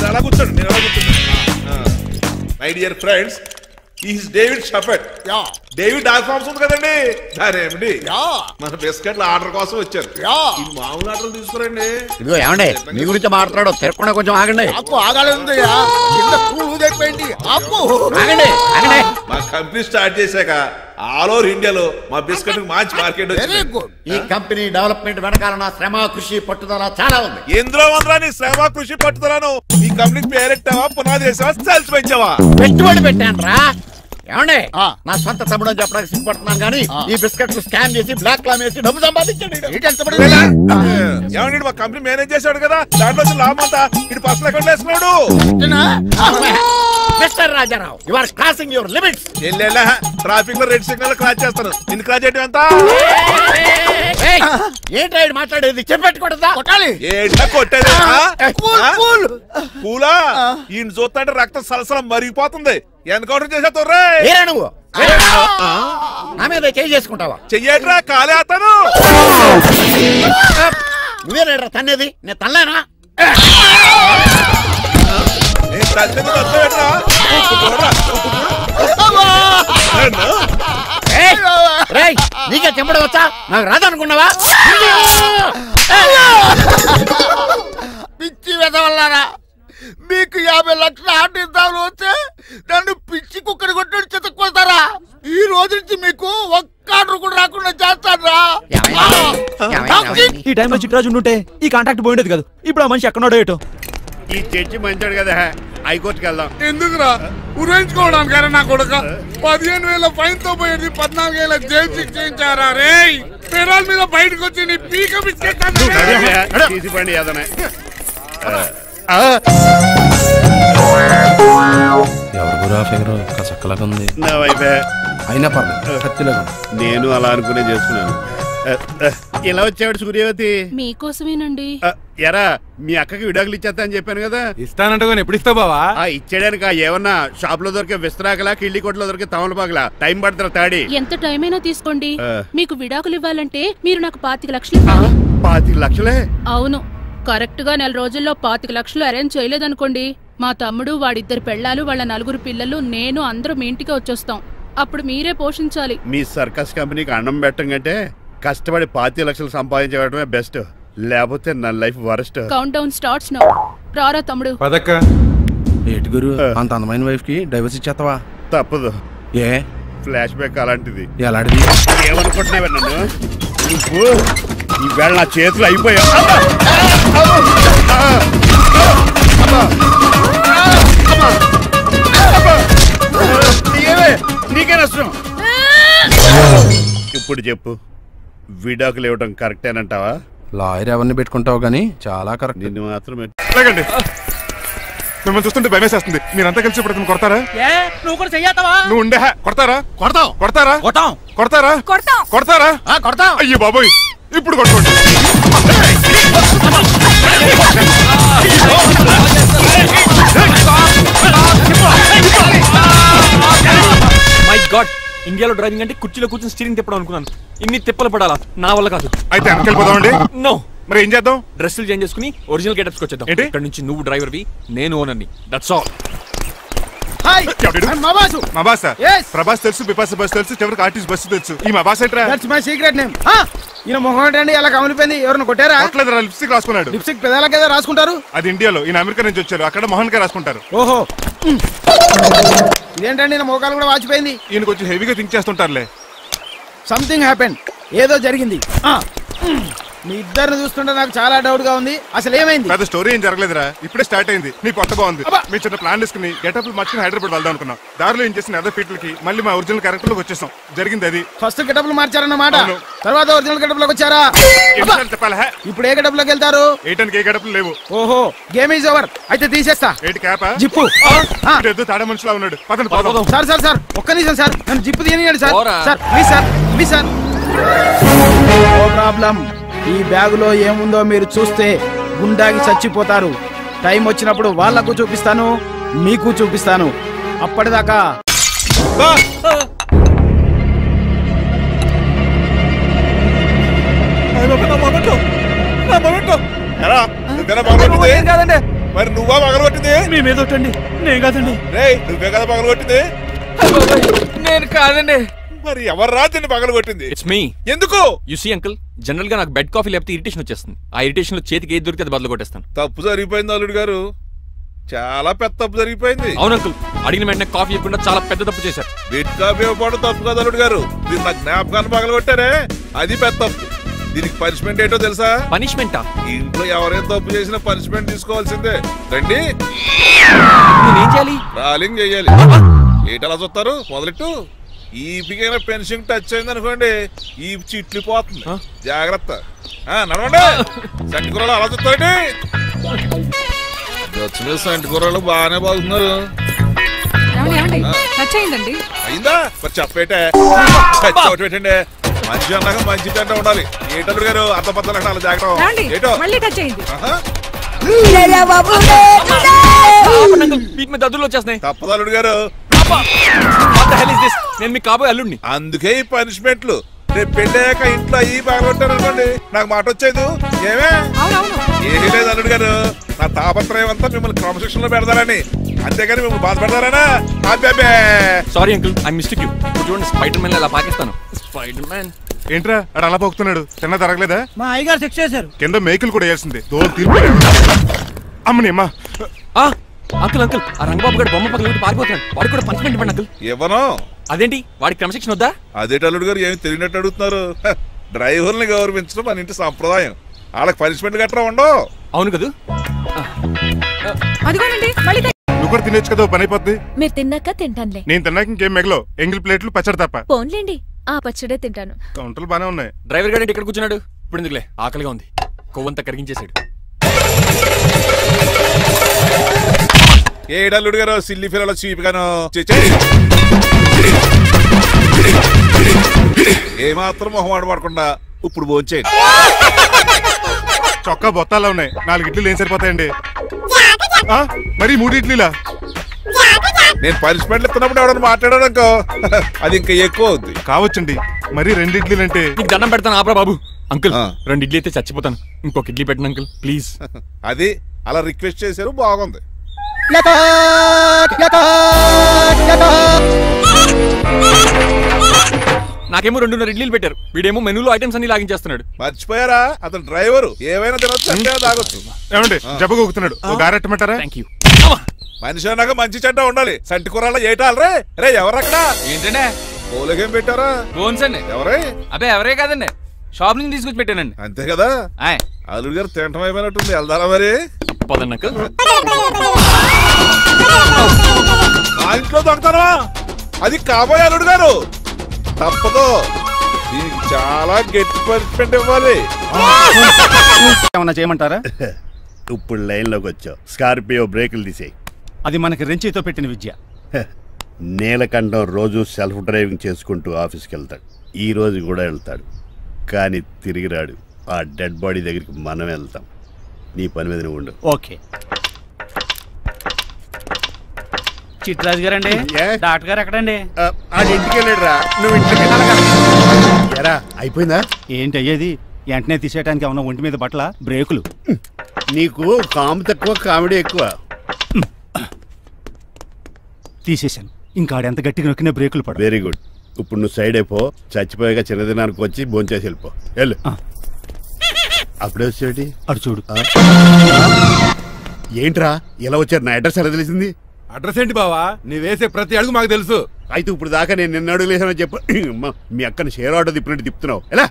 అలా కూర్చోండి, మీరు అలా కూర్చోండి. My dear friends, is David Shepherd. David dog farms ఉంది కదండి, దానేమిటి మన బిస్కెట్ల ఆర్డర్ కోసం వచ్చారు. ఈ మామూలు ఆర్డర్లు తీసుకురండి. ఇదిగో ఏమండి, మీ గురించి మాట్లాడు, తిరగకుండా కొంచెం ఆగండి. మా కంపెనీ స్టార్ట్ చేశాక ఆల్ ఓవర్ ఇండియాలో మా బిస్కెట్ మంచి మార్కెట్ వచ్చింది. ఈ కంపెనీ డెవలప్మెంట్ వెనకాల నా శ్రమ, కృషి, పట్టుదల చాలా ఉంది. ఎందులో ఉందా నీ శ్రమ, కృషి, పట్టుదలను? ఈ కంపెనీకి పేరెట్టావా, పునాది వేసావా, సేల్స్ పెంచావా? పెట్టుబడి పెట్టాను రా. ఏమండి, నా సొంత తమ్ముడు అని చెప్పడానికి సిగ్గుపడుతున్నాను కానీ ఈ బిస్కెట్ స్కామ్ చేసి బ్లాక్ క్లామ్ వేసి డబ్బు సంపాదించాడు. ఏమండి, మా కంపెనీ మేనేజ్ చేశాడు కదా, దాంట్లో లాభం అంతా ఇటు పర్సనల్ అకౌంట్ వేసుకున్నాడు. Mister Rajarao, you are crossing your limits. Traffic లో రెడ్ సిగ్నల్ క్రాస్ చేస్తాను. నిన్ను క్రాస్ చేయడం ఎంత? ఏంటి మాట్లాడేది? చెప్పెట్టుకూడదా? కొట్టాలి. ఏంటా కొట్టేది? పూలా ఈయన చూస్తుంటే రక్తం సలసలం మరిగిపోతుంది. ఎన్కౌంటర్ చేసేతో నువ్వు నా మీద చేయి చేసుకుంటావా? చెయ్యట్రా, కాలే అతను. నువ్వేనా తన్నేది? నేను తనలేనా? నీకే చెప్పడం వచ్చా? నాకు రాదనుకున్నావా? పిచ్చి వెదవల్లారా, మీకు 50 లక్షలు ఆటిద్దామని వస్తే నన్ను పిచ్చి కుక్కడి కొట్టి చెతక్కుపోతారా? ఈ రోజు నుంచి మీకు ఒక్క ఆర్డర్ కూడా రాకుండా చేస్తారా? ఈ టైంలో చిట్రాజు ఉండుంటే ఈ కాంట్రాక్ట్ పోయిండేది కదా. ఇప్పుడు ఆ మనిషి ఎక్కడో ఏటో. ఈ చర్చి మంచాడు కదా, హైకోర్టుకి వెళ్దాం. ఎందుకురా? ఉరేంచుకోవడానికారా నా కొడుక? 15,000 ఫైన్ తో పోయేది 14 ఏళ్ల జైలు శిక్ష చేయించారా రే? పెరాల మీద బయటకు వచ్చి నీ పీక తీసిపండి ఏదన్నా. నా వైఫే అయినా పర్లేదు, కత్తిలాగా. నేను అలా అనుకునే చేసుకున్నాను. ఇలా వచ్చాడు సూర్యవతి? మీకోసమేనండి. ఎరా, మీ అక్కకి విడాకులు ఇచ్చేస్తా అని చెప్పాను కదా. ఇస్తానంటే ఎప్పుడు ఇస్తావు బావా? ఇచ్చేయడానికి ఏమన్నా షాప్ లో దొరికే విస్తరాకలా, కిళ్ళి కొట్లో దొరికే తమలపాకలా టైం పడుతుంది తాడి. ఎంత టైం అయినా తీసుకోండి. మీకు విడాకులు ఇవ్వాలంటే మీరు నాకు 25 లక్షలు ఇవ్వాలి. 25 లక్షలే? అవును. కరెక్ట్ గా 4 రోజుల్లో 25 లక్షలు అరేంజ్ చేయలేదనుకోండి, మా తమ్ముడు, వాడిద్దరు పెళ్ళాలు, వాళ్ళ 4 పిల్లలు, నేను అందరూ మీ ఇంటికి వచ్చేస్తాం. అప్పుడు మీరే పోషించాలి. మీ సర్కస్ కంపెనీకి అన్నం పెట్టం కంటే కష్టపడి 25 లక్షలు సంపాదించడమే బెస్ట్. లేకపోతే నా life worst. Count down starts now. రారా తమ్ముడు. పదక్క. ఏటి గురు, అంత అందమైన వైఫ్ కి డైవర్స్ ఇచ్చేస్తావా? తప్పదు. ఏ ఫ్లాష్ బ్యాక్ అలాంటిది. ఎలాంటిది? ఏమనుకుంటున్నావా నన్ను? నువ్వు ఈవేళ నా చేతులు అయిపోయా. నీకే నష్టం. ఇప్పుడు చెప్పు, విడాకులు ఇవ్వడం కరెక్టేనంటావా? లాయర్ ఎవరిని పెట్టుకుంటావు గానీ చాలా కరెక్ట్. నిన్ను మాత్రమే. లేకండి, మిమ్మల్ని చూస్తుంటే భయమేసేస్తుంది. మీరంతా కలిసి ఇప్పుడు కొడతారా? నువ్వు కూడా చెయ్యతావా? నువ్వు ఉండే కొడతారా? కొడతారా? కొడతారా? కొడతారా? అయ్యో బాబోయ్, ఇప్పుడు కొట్టుకోండి. మై గాడ్, ఇండియాలో డ్రైవింగ్ అంటే కుర్చీలో కూర్చొని స్టీరింగ్ తిప్పడం అనుకున్నాను. ఇన్ని తిప్పలు పడాలా? నా వల్ల కాదు. అయితే వెనకెళ్ళిపోదామండి. నో. మరి ఏం చేద్దాం? డ్రెస్సులు చేంజ్ చేసుకుని ఒరిజినల్ గెటప్స్కి వచ్చేద్దాం. ఇక్కడ నుంచి నువ్వు డ్రైవర్వి, నేను ఓనర్ని. That's all. హాయ్, మా బాసు. మా బాస్ Yes. ప్రభాస్ తెలుసు, బిపాస బస్ తెలుసు, చివరికి ఆర్టిస్ట్ బస్సు తెలుసు. ఈ మా బాస్ ఏంట్రా? That's my secret name. ఈయన మొహం ఏంటండి అలా కమిలిపోయింది? ఎవరిని కొట్టారా? కొట్టలేదురా, లిప్స్టిక్ రాసుకున్నాడు. లిప్స్టిక్ పెదాలకి ఏదో రాసుకుంటారు. అది ఇండియాలో, ఈయన అమెరికా నుంచి వచ్చారు. అక్కడ మోహన్ గారు రాసుకుంటారు. ఓహో, ఇదేంటండి నా మోకాలు కూడా వాచిపోయింది. ఈయన కొంచెం హెవీగా థింక్ చేస్తుంటారులే. సంథింగ్ హ్యాపెన్, ఏదో జరిగింది. మీ ఇద్దరిని చూస్తుంటే నాకు చాలా డౌట్ గా ఉంది. అసలు ఏమైంది? పెద్ద స్టోరీ ఏం జరగలేదురా, ఇప్పుడే స్టార్ట్ అయింది. నీ కొత్త బాగుంది. మీ చిన్న ప్లాన్ తీసుకుని గెటప్లు మార్చుకుని హైదరాబాద్ వెళ్దాం అనుకున్నాం. దారిలో ఏం చేసిన అదర్ ఫీట్లకి మళ్ళీ మా ఒరిజినల్ క్యారెక్టర్ లోకి వచ్చేసాం. జరిగింది అది. ఫస్ట్ గెటప్లు మార్చారన్నమాట, తర్వాత ఒరిజినల్ గెటప్ లోకి వచ్చారా? చెప్పాలా? ఇప్పుడు ఏ గెటప్ లోకి వెళ్తారు? ఏటానికి ఏ గెటప్లు లేవు. ఓహో, గేమ్ ఈజ్ ఓవర్. అయితే తీసేస్తా. ఏంటి క్యాప్? జిప్పు. తాడ మనుషులా ఉన్నాడు. పదండి. సార్ ఒక్క నిమిషం సార్, నన్ను జిప్పు తీయనియండి sir. Sir please sir. No problem. ఈ బ్యాగులో ఏముందో మీరు చూస్తే గుండాకి చచ్చిపోతారు. టైం వచ్చినప్పుడు వాళ్లకు చూపిస్తాను, మీకు చూపిస్తాను. అప్పటిదాకా కాదండి. మరి నువ్వా పగలగొట్టింది? మేమేదోటండి. నేను కాదండి. నువ్వే కదా పగలగొట్టింది? నేను కాదండి. మరి ఎవరు రాత్రి పగలగొట్టింది? It's me. ఎందుకు? యు సీ అంకుల్, జనరల్ గా నాకు బెడ్ కాఫీ లేకపోతే ఇరిటేషన్ వచ్చేస్తుంది. ఆ ఇరిటేషన్ లో చేతికి ఏది దొరికితే అది బదులు కొట్టేస్తాను. తప్పు జరిగిపోయింది అల్లుడు గారు, చాలా పెద్ద తప్పు జరిగిపోయింది. అవును అంకుల్, అడిగిన వెంటనే కాఫీ ఇవ్వకుండా చాలా పెద్ద తప్పు చేశారు. బెడ్ కాఫీ ఇవ్వడం తప్పు కదా అల్లుడు గారు, మీరు నా జ్ఞాపకాన్ని పగలగొట్టారే, అది పెద్ద తప్పు. దీనికి పనిష్మెంట్ ఏంటో తెలుసా? పనిష్మెంటా? ఇంట్లో ఎవరైనా తప్పు చేసినా పనిష్మెంట్ తీసుకోవాల్సిందే. రండి. ఏం చేయాలి? రాలింగ్ చెయ్యాలి. ఏంటలా చూస్తారు? మొదలెట్టు. ఈ పికైనా పెన్షన్ టచ్ అయింది అనుకోండి, ఈ చిట్లు పోతుంది. జాగ్రత్త. నడవండి. సంటి కూరలు అలా చూస్తారండి. వచ్చిన సంటి కూరలు బాగానే బాగుతున్నారు. అయిందా? మరి చెప్పేటే పెట్టండి. మంచి అన్నాక మంచి తింటా ఉండాలి. ఏటల్లుడు గారు అర్థపత్రాలు అలా జాగ్రత్త. ఏటో దద్దులు వచ్చేస్తున్నాయి. తప్పదు అల్లుడు గారు. నేను మీకు కాబోయే అల్లుడిని. అందుకే ఈ పనిష్మెంట్లు. రేపు పెళ్ళాక ఇంట్లో అయ్యి బాగుంటారు అనుకోండి, నాకు మాట వచ్చేది ఏమే? ఏమీ లేదు అల్లుడు గారు, నా తాపత్రయం అంతా మిమ్మల్ని క్రమశిక్షణలో పెడతారని, అంతేగాని మిమ్మల్ని బాధ పెడతారనా? Sorry uncle, I mistake you. చూడండి, స్పైడర్ మ్యాన్ అలా పాకిస్తాను. స్పైడర్ మ్యాన్ ఏంట్రా అడు అలా పోతున్నాడు? తిన్న తరగలేదా? మా అయ్యగారు శిక్ష చేశారు. కింద మేకులు కూడా వేయాల్సిందే. అమ్మని అమ్మా. అంకుల్ ఆ రంగబాబు గారు బొమ్మ పక్కన పారిపోతున్నాడు. వాడికి కూడా పనిష్మెంట్ ఇవ్వండి అంకుల్. ఇవ్వను. అదేంటి, వాడికి క్రమశిక్షణ వద్దా? అదేంటి అల్లుడు గారు ఏమి తెలియనట్టు అడుగుతున్నారు? డ్రైవర్ని గౌరవించడం మన ఇంటి సంప్రదాయం. వాళ్ళకి పనిష్మెంట్ గట్రా ఉండవు. అవును కదా. నువ్వు కూడా తినేచ్చు కదా, పని అయిపోద్ది. మీరు తిన్నాక తింటానులే. నేను తిన్నాక ఇంకేం మిగలవు. ఎంగిల్ ప్లేట్లు పచ్చడి తప్ప. పోన్లేండి, ఆ పచ్చడే తింటాను. కౌంటర్లు బానే ఉన్నాయి. డ్రైవర్ గారు ఇక్కడ కూర్చున్నాడు. ఇప్పుడు ఎందుకులే, ఆకలిగా ఉంది. కొవ్వంతా కరిగించేశాడు. ఏడల్లుడు గారు సిల్లి పిల్లల చీపిగాను ఏమాత్రం మొహమాట పడకుండా ఇప్పుడు భోంచేయండి. చొక్కా బొత్తాల్లో ఉన్నాయి. 4 ఇడ్లీలు ఏం సరిపోతాయండి? మరి 3 ఇడ్లీలా? నేను పనిష్మెంట్లు ఇస్తున్నప్పుడు ఎవడన్నా మాట్లాడాడు అనుకో, అది ఇంకా ఎక్కువ అవుద్ది. కావచ్చండి, మరి 2 ఇడ్లీలు అంటే. నీకు దండం పెడతాను ఆపరా బాబు. అంకుల్ 2 ఇడ్లీ అయితే చచ్చిపోతాను. ఇంకొక ఇడ్లీ పెట్టండి అంకుల్ ప్లీజ్. అది అలా రిక్వెస్ట్ చేశారు, బాగుంది. నాకేమో 2.5 ఇడ్లీలు పెట్టారు. వీడేమో మెనూలో ఐటమ్స్ అన్ని లాగించేస్తున్నాడు. మర్చిపోయారా, అతను డ్రైవరు. ఏమైనా తినొచ్చు, తాగొచ్చు. ఏమండి జబ్బగొక్కుతున్నాడు, గారెట్టమంటారా? మనిషి అన్నాక మంచి చెడ్డ ఉండాలి. సంటి కూరలో ఏటాలరే. రే ఎవరక్కడ? ఏంటంటే పోలకేం పెట్టారా? బోన్స్ అండి. ఎవరే? అదే ఎవరే కాదండి. షాప్ నుంచి తీసుకొచ్చి పెట్టానండి. అంతే కదా. అల్లుడు గారు తింటం అయిపోయినట్టుంది, వెళ్దారా మరి? పదన్నక ఆ ఇంట్లో దొంగతనా? అది కాబోయే అల్లుడు గారు, తప్పదు. దీనికి చాలా గట్టి పనిష్మెంట్ ఇవ్వాలి. ఏమన్నా చేయమంటారా? ఇప్పుడు లైన్లోకి వచ్చావు. స్కార్పియో బ్రేకులు తీసేయి. అది మనకి రెంచితో పెట్టిన విద్య. నీలకంఠం రోజు సెల్ఫ్ డ్రైవింగ్ చేసుకుంటూ ఆఫీస్కి వెళ్తాడు. ఈ రోజు కూడా వెళ్తాడు, కానీ తిరిగి రాడు. ఆ డెడ్ బాడీ దగ్గరికి మనం వెళ్తాం. నీ పని మీద నువ్వు ఉండు. ఓకే. చిట్రాజు గారండి, డాక్టర్ గారు ఎక్కడండి? ఇంటికి వెళ్ళాడు రా. నువ్వు ఇంటికి ఎరా అయిపోయిందా? ఏంటి అయ్యేది? వెంటనే తీసేయడానికి ఏమన్నా ఒంటి మీద బట్టల బ్రేకులు? నీకు కాము తక్కువ, కామెడీ ఎక్కువ. తీసేశాను. ఇంకా ఆడెంత గట్టిగా నొక్కిన బ్రేకులు పడ. Very good. ఇప్పుడు నువ్వు సైడ్ అయిపో. చచ్చిపోయాక చిన్నదినానికి వచ్చి భోంచేసి వెళ్ళిపో. వెళ్ళు. అప్పుడే వచ్చేటి అటు చూడు. ఏంట్రా ఇలా వచ్చారు? నా అడ్రస్ ఎలా తెలిసింది? అడ్రస్ ఏంటి బావా? నీ వేసే ప్రతి అడుగు మాకు తెలుసు. అయితే ఇప్పుడు దాకా నేను నిన్న అడుగులేసానని చెప్పు. మీ అక్కని షేర్ ఆర్డర్ తిప్పినట్టు తిప్పుతున్నావు. ఎలా?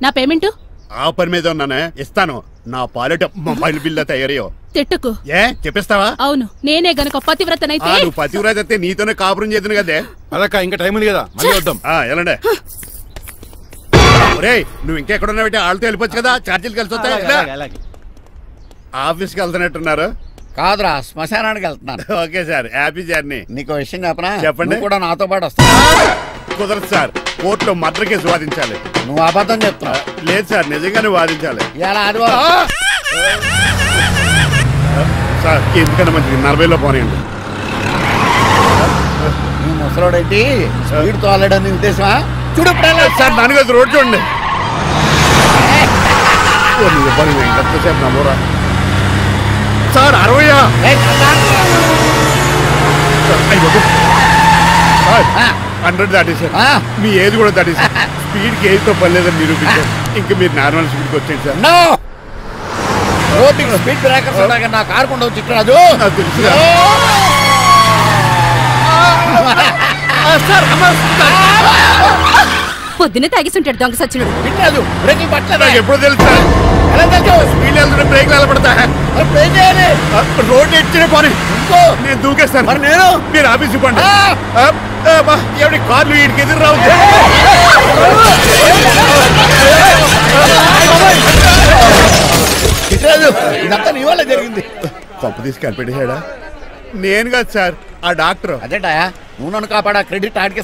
నా పేమెంట్ ఆ పని మీద ఉన్నానే, ఇస్తాను. నా పాలెట మొబైల్ బిల్ తయారయ్యో. తిట్టుకు. ఏ చెప్పిస్తావా? అవును, నేనే గనక పతివ్రతనైతే. నువ్వు పతివ్రత అయితే నీతోనే కాపురం చేతును కదే. అదక్క, ఇంకా టైం ఉంది కదా, మళ్ళీ వద్దాం. ఎలాండే? ఒరేయ్, నువ్వు ఇంకెక్కడున్నావు? వాళ్ళతో వెళ్ళిపోవచ్చు కదా, ఛార్జీలు కలిసి వస్తాయి. ఆఫీస్కి వెళ్తున్నట్టున్నారు. కాదురా, శ్మశానానికి వెళ్తున్నాను. Okay sir, happy journey. నీకు విషయం చెప్పనా? చెప్పండి. కూడా నాతో పాటు వస్తా. కుదరదు సార్, కోర్టులో మర్డర్ కేసు వాదించాలి. నువ్వు అబద్ధం చెప్తున్నావు. లేదు సార్, నిజంగానే వాదించాలి. ఇలా ఆదివారం సార్, ఎందుకన్నా మంచిది 40లో పోనీయండి. నీ ముసలోడేంటి స్పీడ్ తోలడని ఉద్దేశమా? చూడు సార్, దానికి అది రోడ్ చూడండి. ఎంతసేపు నమ్మరా సార్? 60 100 దాటేశారు. మీ ఏజ్ కూడా దాటేశారు. స్పీడ్కి ఏజ్తో పని లేదని నిరూపించారు. ఇంకా మీరు నార్మల్ స్పీడ్కి వచ్చేది సార్. రోడ్డుకి స్పీడ్ బ్రేకర్స్ ఉండగా నా కారు కొండ చిట్రాజు. నాకు తెలుసు పొద్దున్నే తాగిస్తుంటాడు దొంగ సచ్చినుడు. చిట్రాజు బ్రేకింగ్ పట్టలేదు. నాకు ఎప్పుడో తెలుసు సార్. ఎలా తెలుసు? స్పీడ్ వెళ్తుంటే బ్రేక్ నిలబడతా. బ్రేక్ చేయాలి. రోడ్డు ఎచ్చిన పోనీ నేను దూకేస్తాను. మరి నేను? మీరు ఆఫీస్ ఇవ్వండి. ఎవరి కార్లు వీడికి ఎదురు రావు. చిట్రాజు, ఇదంతా నీ వల్ల జరిగింది. కొంప తీసి కనిపెట్టేశాడా? నేను కాదు సార్, ఆ డాక్టర్. అదేంటా నువ్వు నన్ను కాపాడా క్రెడిట్ ఆడికి